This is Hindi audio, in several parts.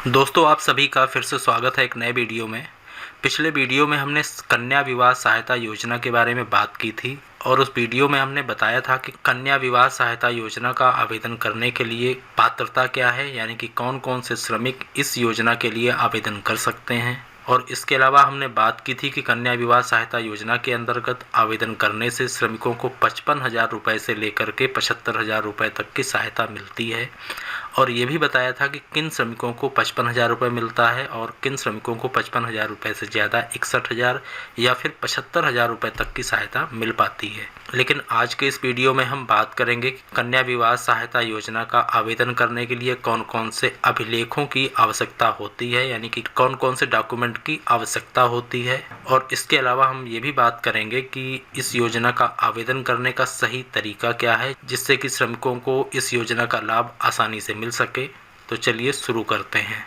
दोस्तों, आप सभी का फिर से स्वागत है एक नए वीडियो में। पिछले वीडियो में हमने कन्या विवाह सहायता योजना के बारे में बात की थी और उस वीडियो में हमने बताया था कि कन्या विवाह सहायता योजना का आवेदन करने के लिए पात्रता क्या है, यानी कि कौन कौन से श्रमिक इस योजना के लिए आवेदन कर सकते हैं। और इसके अलावा हमने बात की थी कि कन्या विवाह सहायता योजना के अंतर्गत आवेदन करने से श्रमिकों को 55,000 रुपये से लेकर के 75,000 रुपये तक की सहायता मिलती है। और ये भी बताया था कि किन श्रमिकों को 55,000 रुपये मिलता है और किन श्रमिकों को 55,000 रुपये से ज़्यादा 61,000 या फिर 75,000 रुपये तक की सहायता मिल पाती है। लेकिन आज के इस वीडियो में हम बात करेंगे कि कन्या विवाह सहायता योजना का आवेदन करने के लिए कौन कौन से अभिलेखों की आवश्यकता होती है, यानी कि कौन कौन से डॉक्यूमेंट की आवश्यकता होती है। और इसके अलावा हम ये भी बात करेंगे कि इस योजना का आवेदन करने का सही तरीका क्या है, जिससे कि श्रमिकों को इस योजना का लाभ आसानी से मिल सके। तो चलिए शुरू करते हैं।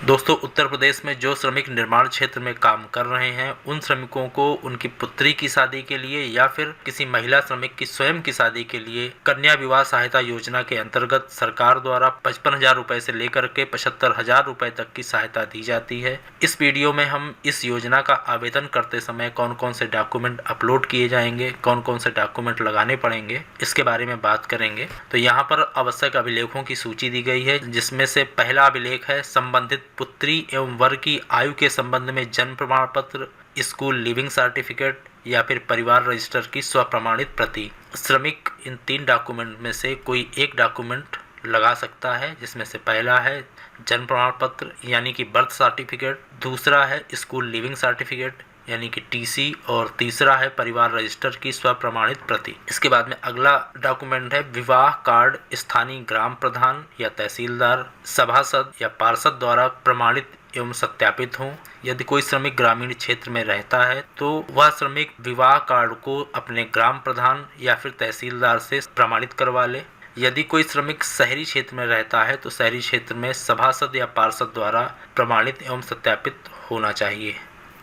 दोस्तों, उत्तर प्रदेश में जो श्रमिक निर्माण क्षेत्र में काम कर रहे हैं उन श्रमिकों को उनकी पुत्री की शादी के लिए या फिर किसी महिला श्रमिक की स्वयं की शादी के लिए कन्या विवाह सहायता योजना के अंतर्गत सरकार द्वारा 55,000 रुपये से लेकर के 75,000 रुपये तक की सहायता दी जाती है। इस वीडियो में हम इस योजना का आवेदन करते समय कौन कौन से डॉक्यूमेंट अपलोड किए जाएंगे, कौन कौन से डॉक्यूमेंट लगाने पड़ेंगे, इसके बारे में बात करेंगे। तो यहाँ पर आवश्यक अभिलेखों की सूची दी गई है, जिसमें से पहला अभिलेख है संबंधित पुत्री एवं वर की आयु के संबंध में जन्म प्रमाण पत्र, स्कूल लिविंग सर्टिफिकेट या फिर परिवार रजिस्टर की स्वप्रमाणित प्रति। श्रमिक इन 3 डॉक्यूमेंट में से कोई एक डॉक्यूमेंट लगा सकता है, जिसमें से पहला है जन्म प्रमाण पत्र यानी कि बर्थ सर्टिफिकेट, दूसरा है स्कूल लिविंग सर्टिफिकेट यानी कि टीसी और तीसरा है परिवार रजिस्टर की स्वप्रमाणित प्रति। इसके बाद में अगला डॉक्यूमेंट है विवाह कार्ड स्थानीय ग्राम प्रधान या तहसीलदार, सभासद या पार्षद द्वारा प्रमाणित एवं सत्यापित हों। यदि कोई श्रमिक ग्रामीण क्षेत्र में रहता है तो वह श्रमिक विवाह कार्ड को अपने ग्राम प्रधान या फिर तहसीलदार से प्रमाणित करवा ले। यदि कोई श्रमिक शहरी क्षेत्र में रहता है तो शहरी क्षेत्र में सभासद या पार्षद द्वारा प्रमाणित एवं सत्यापित होना चाहिए।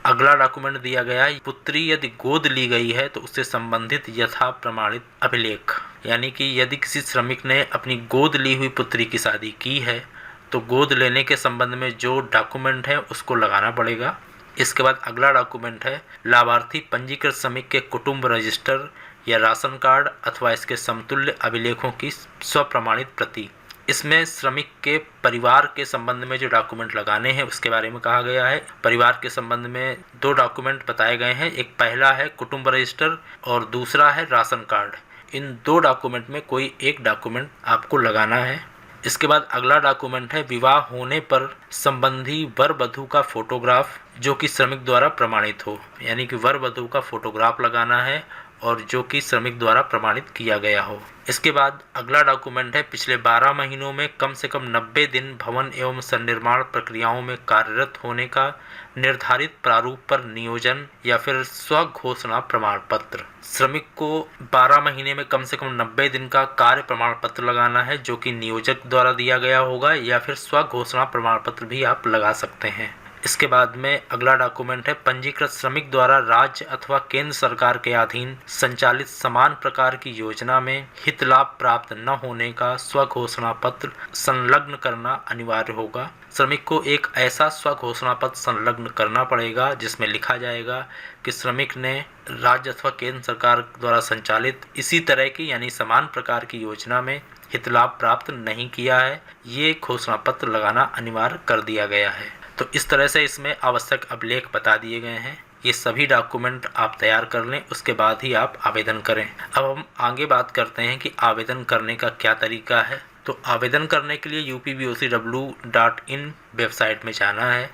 अगला डॉक्यूमेंट दिया गया है पुत्री यदि गोद ली गई है तो उससे संबंधित यथा प्रमाणित अभिलेख, यानी कि यदि किसी श्रमिक ने अपनी गोद ली हुई पुत्री की शादी की है तो गोद लेने के संबंध में जो डॉक्यूमेंट है उसको लगाना पड़ेगा। इसके बाद अगला डॉक्यूमेंट है लाभार्थी पंजीकृत श्रमिक के कुटुंब रजिस्टर या राशन कार्ड अथवा इसके समतुल्य अभिलेखों की स्वप्रमाणित प्रति। इसमें श्रमिक के परिवार के संबंध में जो डॉक्यूमेंट लगाने हैं उसके बारे में कहा गया है। परिवार के संबंध में 2 डॉक्यूमेंट बताए गए हैं, एक पहला है कुटुंब रजिस्टर और दूसरा है राशन कार्ड। इन 2 डॉक्यूमेंट में कोई एक डॉक्यूमेंट आपको लगाना है। इसके बाद अगला डॉक्यूमेंट है विवाह होने पर संबंधी वर वधू का फोटोग्राफ जो कि श्रमिक द्वारा प्रमाणित हो, यानी कि वर वधू का फोटोग्राफ लगाना है और जो कि श्रमिक द्वारा प्रमाणित किया गया हो। इसके बाद अगला डॉक्यूमेंट है पिछले 12 महीनों में कम से कम 90 दिन भवन एवं सन्निर्माण प्रक्रियाओं में कार्यरत होने का निर्धारित प्रारूप पर नियोजन या फिर स्वघोषणा प्रमाण पत्र। श्रमिक को 12 महीने में कम से कम 90 दिन का कार्य प्रमाण पत्र लगाना है जो कि नियोजक द्वारा दिया गया होगा, या फिर स्वघोषणा प्रमाण पत्र भी आप लगा सकते हैं। इसके बाद में अगला डॉक्यूमेंट है पंजीकृत श्रमिक द्वारा राज्य अथवा केंद्र सरकार के अधीन संचालित समान प्रकार की योजना में हित लाभ प्राप्त न होने का स्वघोषणा पत्र संलग्न करना अनिवार्य होगा। श्रमिक को एक ऐसा स्वघोषणा पत्र संलग्न करना पड़ेगा जिसमें लिखा जाएगा कि श्रमिक ने राज्य अथवा केंद्र सरकार द्वारा संचालित इसी तरह की यानी समान प्रकार की योजना में हित लाभ प्राप्त नहीं किया है। ये घोषणा पत्र लगाना अनिवार्य कर दिया गया है। तो इस तरह से इसमें आवश्यक अभिलेख बता दिए गए हैं। ये सभी डॉक्यूमेंट आप तैयार कर लें, उसके बाद ही आप आवेदन करें। अब हम आगे बात करते हैं कि आवेदन करने का क्या तरीका है। तो आवेदन करने के लिए upbocw.in वेबसाइट में जाना है।